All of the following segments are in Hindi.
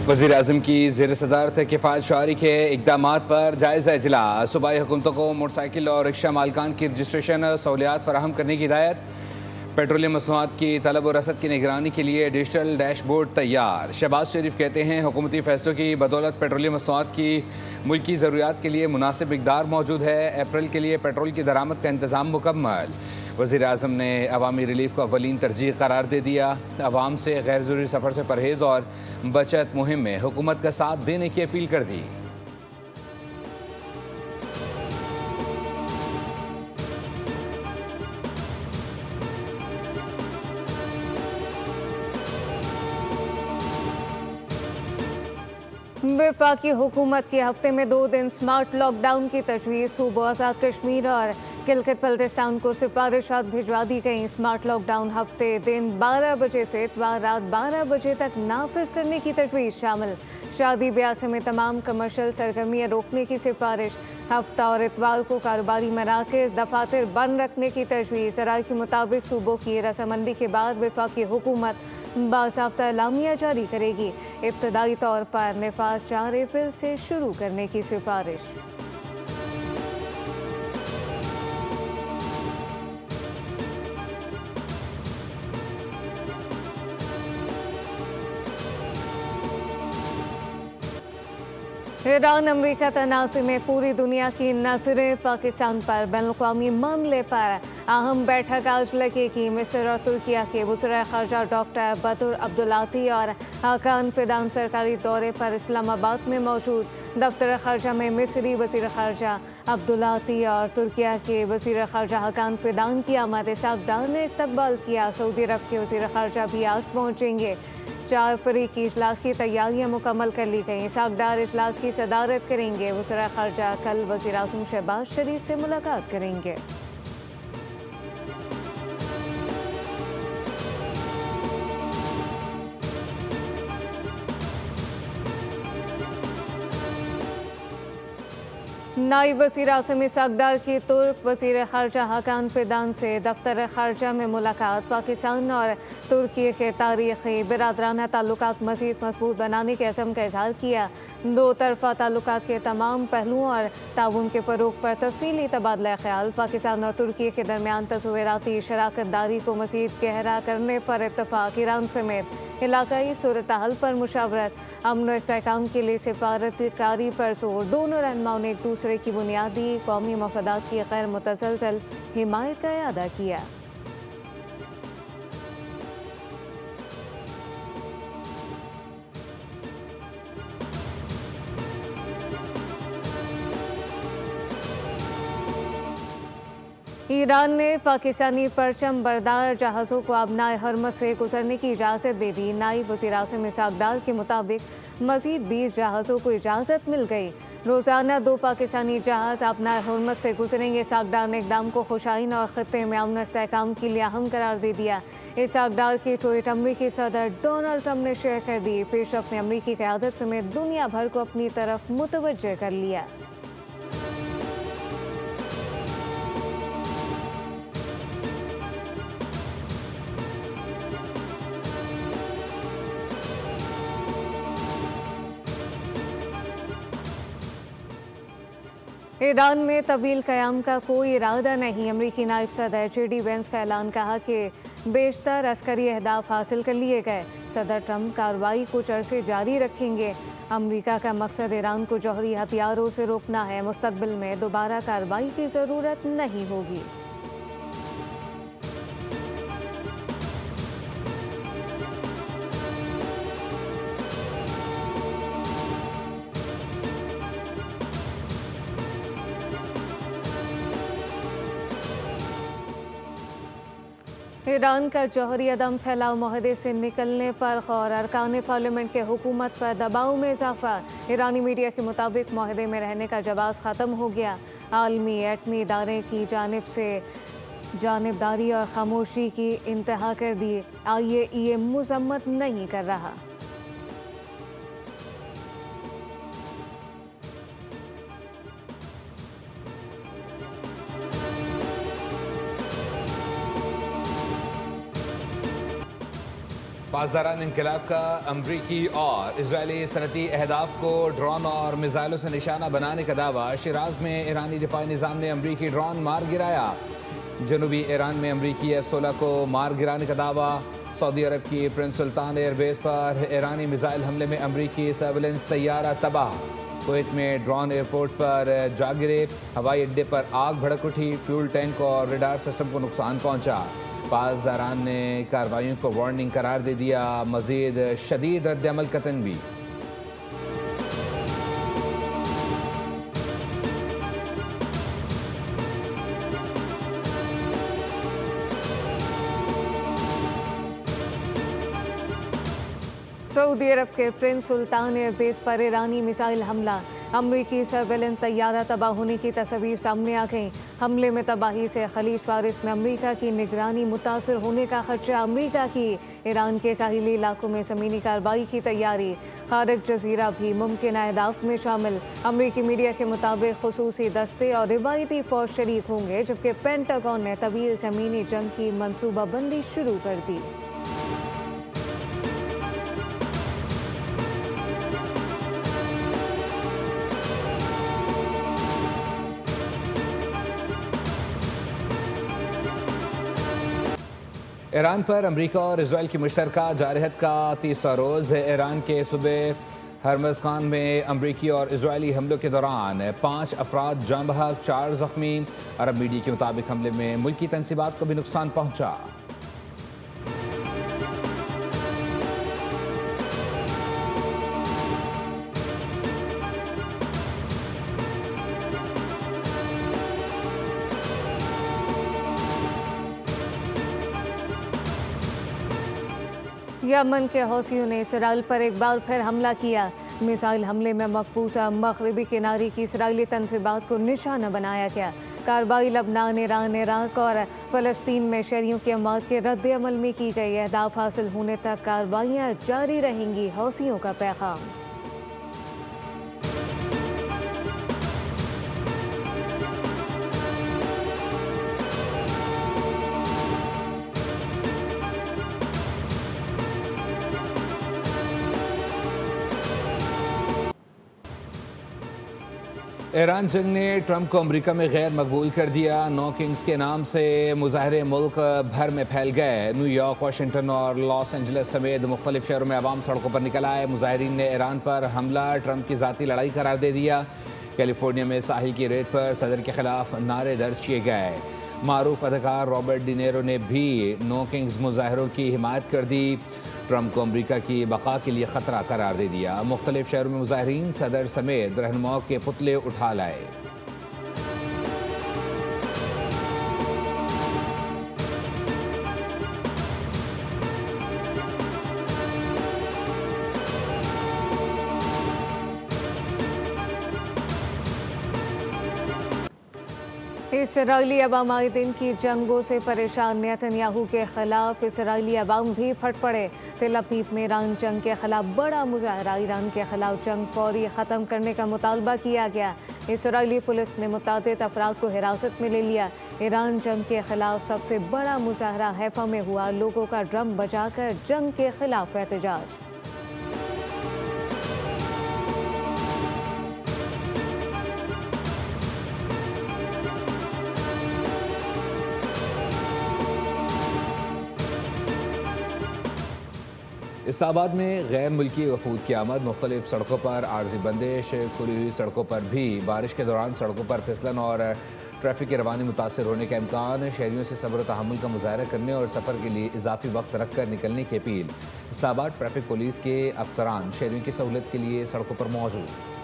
वज़ीर-ए-आज़म की ज़ेर सदारत किफ़ायत शुआरी के इक़दामात पर जायज़ा इजलास। सूबाई हुकूमतों को मोटरसाइकिल और रिक्शा मालकान की रजिस्ट्रेशन सहूलियात फराहम करने की हिदायत। पेट्रोलियम मसनूआत की तलब और रसद की निगरानी के लिए डिजिटल डैशबोर्ड तैयार। शहबाज शरीफ कहते हैं हुकूमती फ़ैसलों की बदौलत पेट्रोलियम मसनूआत की मुल्की ज़रूरियात के लिए मुनासिब मिक़दार मौजूद है। अप्रैल के लिए पेट्रोल की दरामद का इंतज़ाम मुकम्मल। वज़ीर-ए-आज़म ने अवामी रिलीफ को अव्वलीन तरजीह करार दे दिया। अवाम से गैर ज़रूरी सफ़र से परहेज़ और बचत मुहिम में हुकूमत का साथ देने की अपील कर दी। वफाकी हुकूमत की हफ्ते में 2 दिन स्मार्ट लॉकडाउन की तजवीज़। सूबों आज़ाद कश्मीर और गिलगित बल्तिस्तान को सिफारिशात भिजवा दी गई। स्मार्ट लॉकडाउन हफ्ते दिन 12 बजे से इतवार रात 12 बजे तक नाफिज करने की तजवीज़ शामिल। शादी ब्याह समेत तमाम कमर्शियल सरगर्मियाँ रोकने की सिफारिश। हफ्ता और इतवार को कारोबारी मराकज़ दफातर बंद रखने की तजवीज़। ज़राए के मुताबिक सूबों की रसामंदी के बाद वफाकी हुकूमत बाज़ाब्ता एलामिया जारी करेगी। इब्तदाई तौर पर नफाज 4 अप्रैल से शुरू करने की सिफारिश। ईरान अमरीका तनाज़ुर में पूरी दुनिया की नज़रें पाकिस्तान पर। बैनुल-अक़वामी मामले पर अहम बैठक आज लगेगी। मिस्र और तुर्किया के वज़ीर ख़ारजा डॉक्टर बदर अब्दुल्लाती और हाकान फिदान सरकारी दौरे पर इस्लामाबाद में मौजूद। दफ्तर ख़ारजा में मिस्री वज़ीर ख़ारजा अब्दुल्लाती और तुर्किया के वज़ीर ख़ारजा हाकान फिदान की आमद सागदार ने इस्तकबाल किया। सऊदी अरब के वज़ीर ख़ारजा भी आज पहुँचेंगे। 4 फरीकी इजलास की तैयारियां मुकम्मल कर ली गई। सागदार इजलास की सदारत करेंगे। वज़ीर ख़ारजा कल वज़ीर-ए-आज़म शहबाज शरीफ से मुलाकात करेंगे। नायब वज़ीर-ए-आज़म इसाकडार की तुर्क वज़ीर ख़ारजा हाकान फिदान से दफ्तर ख़ारजा में मुलाकात। पाकिस्तान और तुर्की के तारीख़ी बिरादराना ताल्लुकात मज़ीद मज़बूत बनाने के अज़म का इज़हार किया। 2 तरफ़ा ताल्लुकात के तमाम पहलुओं और ताउन के फ़रोग़ पर तफ़सीली तबादला ख़याल। पाकिस्तान और तुर्की के दरमियान तज़व्वुराती शराकत दारी को मज़ीद गहरा करने पर इत्तफ़ाक़। ईरान समेत इलाकाई सूरत हाल पर मुशावरत। अमन व इस्तेहकाम के लिए सिफारतकारी पर जोर। दोनों रहनुमाओं ने एक दूसरे की बुनियादी कौमी मफादात की गैर मुतज़लज़ल हिमायत का इआदा किया। ईरान ने पाकिस्तानी परचम बरदार जहाज़ों को आबनाए हरमज़ से गुजरने की इजाज़त दे दी। नायब वज़ीर-ए-आज़म इसाकडार के मुताबिक मज़ीद 20 जहाज़ों को इजाज़त मिल गई। रोज़ाना 2 पाकिस्तानी जहाज़ आबनाए हरमज़ से गुजरेंगे। इसाकडार ने इक़दाम को खुशाइन और ख़ित्ते में अमन इस्तेहकाम के लिए अहम करार दे दिया। इसाकडार की ट्वीट अमरीकी सदर डोनाल्ड ट्रंप ने शेयर कर दी। पेशरफ़ ने अमरीकी क़यादत समेत दुनिया भर को अपनी तरफ मुतवज्जह कर लिया। ईरान में तवील क़याम का कोई इरादा नहीं। अमरीकी नायब सदर JD वेंस का ऐलान। कहा कि बेशतर अस्करी अहदाफ हासिल कर लिए गए। सदर ट्रंप कार्रवाई कुछ अरसे जारी रखेंगे। अमरीका का मकसद ईरान को जौहरी हथियारों से रोकना है। मुस्तकबिल में दोबारा कार्रवाई की ज़रूरत नहीं होगी। ईरान का जौहरी अदम फैलाव माहदे से निकलने पर गौर। अरकान पार्लियामेंट के हुकूमत पर दबाव में इजाफा। ईरानी मीडिया के मुताबिक माहदे में रहने का जवाज़ ख़त्म हो गया। आलमी एटमी इदारे की जानिब से जानिबदारी और खामोशी की इंतहा कर दी। IAEA मज़म्मत नहीं कर रहा। पासदारान इनकलाब का अमरीकी और इजरायली सनती अहदाफ को ड्रोन और मिसाइलों से निशाना बनाने का दावा। शिराज में ईरानी दिफाई निज़ाम ने अमरीकी ड्रोन मार गिराया। जनूबी ईरान में अमरीकी F-16 को मार गिराने का दावा। सऊदी अरब की प्रिंस सुल्तान एयरबेस पर ईरानी मिसाइल हमले में अमरीकी सर्विलेंस तैयारा तबाह। कुवैत में ड्रोन एयरपोर्ट पर जा गिरे। हवाई अड्डे पर आग भड़क उठी। फ्यूल टैंक और रडार सिस्टम को नुकसान पहुंचा। पासदारान ने कार्रवाइयों को वार्निंग करार दे दिया। मजीद शदीद रद्द-ए-अमल का तनबी। सऊदी अरब के प्रिंस सुल्तान एयरबेस पर ईरानी मिसाइल हमला। अमरीकी सर्वेलेंस तैयारा तबाह होने की तस्वीर सामने आ गई। हमले में तबाही से खलीज फारिस में अमरीका की निगरानी मुतासर होने का खदशा। अमरीका की ईरान के साहिली इलाकों में ज़मीनी कार्रवाई की तैयारी। खारज जजीरा भी मुमकिन अहदाफ में शामिल। अमरीकी मीडिया के मुताबिक खुसूसी दस्ते और रिवायती फौज शरीक होंगे, जबकि पेंटागन ने तवील ज़मीनी जंग की मनसूबाबंदी शुरू कर दी। ईरान पर अमरीका और इसराइल की मुश्तरका जारहत का तीसरा रोज़ है। ईरान के सूबे हरमज़ खान में अमरीकी और इसराइली हमलों के दौरान 5 अफराद जाँ बहक, 4 ज़ख्मी। अरब मीडिया के मुताबिक हमले में मुल्की तनसीबात को भी नुकसान पहुँचा। यमन के हौसियों ने इसराइल पर एक बार फिर हमला किया। मिसाइल हमले में मकबूजा मगरबी किनारे की इसराइली तनसीबात को निशाना बनाया गया। कार्रवाई लबनान, ईरान, इराक और फ़लस्तीन में शहरियों की अमात के रद्द अमल में की गई। अहदाफ हासिल होने तक कार्रवाइयाँ जारी रहेंगी। हौसियों का पैगाम। ईरान जंग ने ट्रंप को अमेरिका में गैर मकबूल कर दिया। नो किंग्स के नाम से मुजाहरे मुल्क भर में फैल गए। न्यूयॉर्क, वाशिंगटन और लॉस एंजलिस समेत मुख्तलिफ शहरों में आवाम सड़कों पर निकल आए। मुजाहरीन ने ईरान पर हमला ट्रंप की ज़ाती लड़ाई करार दे दिया। कैलिफोर्निया में साहिल की रेत पर सदर के खिलाफ नारे दर्ज किए गए। मारूफ अदाकार रॉबर्ट डिनेरो ने भी नो किंग्स मुजाहरों की हिमायत कर दी। ट्रंप को अमरीका की बका के लिए ख़तरा करार दे दिया। मुख्तलिफ शहरों में मुजाहरीन सदर समेत रहनुमाओं के पुतले उठा लाए। इसराइली अवाम आए दिन की जंगों से परेशान। नेतन्याहू के खिलाफ इसराइली अवाम भी फट पड़े। तेल अवीव में ईरान जंग के खिलाफ बड़ा मुजाहरा। ईरान के खिलाफ जंग फौरी ख़त्म करने का मुतालबा किया गया। इसराइली पुलिस ने मुतादिद अफराद को हिरासत में ले लिया। ईरान जंग के खिलाफ सबसे बड़ा मुजाहरा हैफा में हुआ। लोगों का ड्रम बजाकर जंग के खिलाफ एहतजाज। इस्लामाबाद में गैर मुल्की वफूद की आमद। मुख्तलिफ सड़कों पर आर्जी बंदिश। खुली हुई सड़कों पर भी बारिश के दौरान सड़कों पर फिसलन और ट्रैफिक की रवानी मुतासर होने का इम्कान। शहरियों से सब्र तहम्मुल का मुजाहरा करने और सफ़र के लिए इजाफी वक्त रख कर निकलने की अपील। इस्लामाबाद ट्रैफिक पुलिस के अफसरान शहरियों की सहूलत के लिए सड़कों पर मौजूद।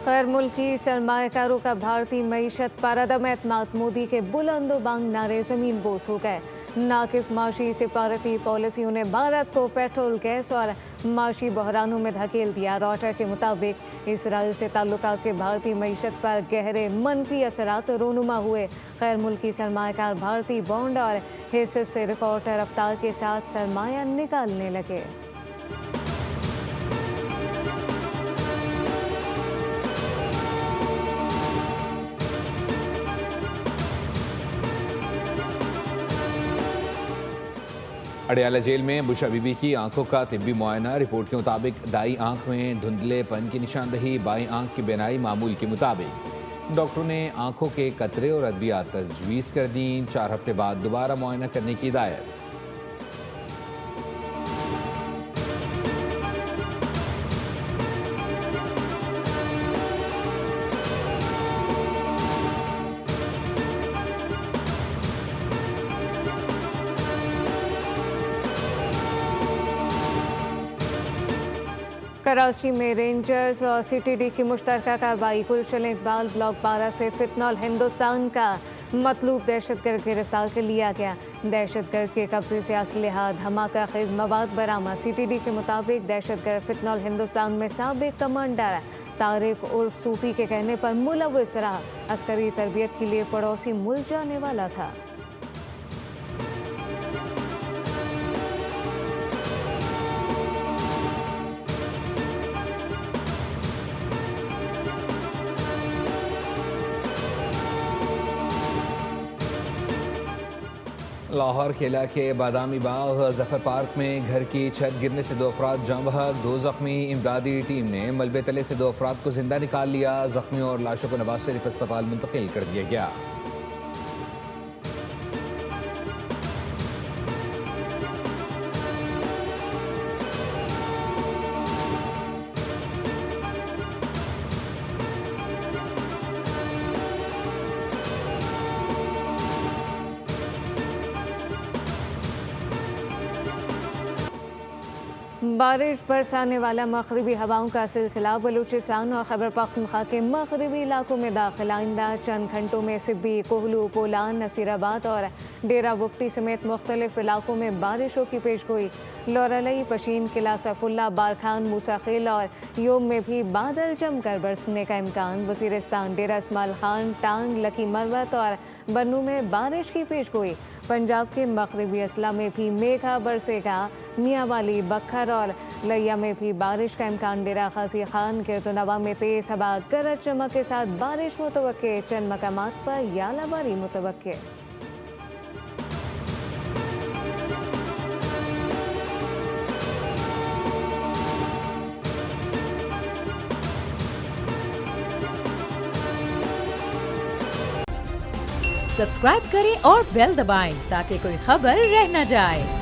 गैर मुल्की सरमायाकारों का भारतीय मईशत पर अदम एतमाद। मोदी के बुलंदोबांग नारे ज़मीन बोस हो गए। नाकिस माशी सिफारती पॉलिसियों ने भारत को पेट्रोल, गैस और माशी बहरानों में धकेल दिया। रॉयटर्स के मुताबिक इसराइल से ताल्लुकात के भारतीय मईशत पर गहरे मनफी असरात रोनुमा हुए। गैर मुल्की सरमायाकार भारतीय बॉन्ड और हिस्से से रिकॉर्ड रफ्तार के साथ सरमाया निकालने लगे। अडयाला जेल में बुशा बीबी की आंखों का तिब्बी मुआयना। रिपोर्ट के मुताबिक दाई आंख में धुंधलेपन की निशानदही, बाई आंख की बिनाई मामूल के मुताबिक। डॉक्टरों ने आंखों के कतरे और अद्वियात तजवीज़ कर दी। 4 हफ्ते बाद दोबारा मुआयना करने की हिदायत। कराची में रेंजर्स और सीटीडी की मुश्तरका कार्रवाई। गुलशन इकबाल ब्लॉक 12 से फितनॉल हिंदुस्तान का मतलूब दहशतगर्द गिरफ्तार कर लिया गया। दहशतगर्द के कब्जे से असलहा, धमाका खेज मवाद बरामद। सीटीडी के मुताबिक दहशतगर्द फितनॉल हिंदुस्तान में साबिक कमांडर तारिक उर्फ सूफी के कहने पर मुलव्वस रहा। अस्करी तरबियत के लिए पड़ोसी मुल्क जाने वाला था। लाहौर के इलाके बादामी बाग जफर पार्क में घर की छत गिरने से 2 अफराद जाँ बहक, 2 जख्मी। इमदादी टीम ने मलबे तले से 2 अफराद को जिंदा निकाल लिया। जख्मियों और लाशों को नवाज शरीफ अस्पताल मुंतकिल कर दिया गया। बारिश बरसाने वाला मगरबी हवाओं का सिलसिला बलूचिस्तान और खैबर पख्तूनख्वा के मगरबी इलाकों में दाखिल। आइंदा चंद घंटों में सिब्बी, कोहलू, पोलान, नसीराबाद और डेरा बुगटी समेत मुख्तलिफ इलाकों में बारिशों की पेशगोई। लोरलई, पशीन, किला सफुल्ला, बारखान, मूसाखेल और योम में भी बादल जमकर बरसने का इम्कान। वजीरिस्तान, डेरा इस्माइल खान, टांग, लकी मरवत और बन्नू में बारिश की पेशगोई। पंजाब के मगरबी अजला में भी मेघा बरसेगा। मियांवाली, बखर और लिया में भी बारिश का इम्कान। डेरा गाजी खान, गिरदोनवा में तेज हवा, गरज चमक के साथ बारिश मुतवक्के। चंद मकामात पर यालाबारी मुतवक्के। सब्सक्राइब करें और बेल दबाएं ताकि कोई खबर रह न जाए।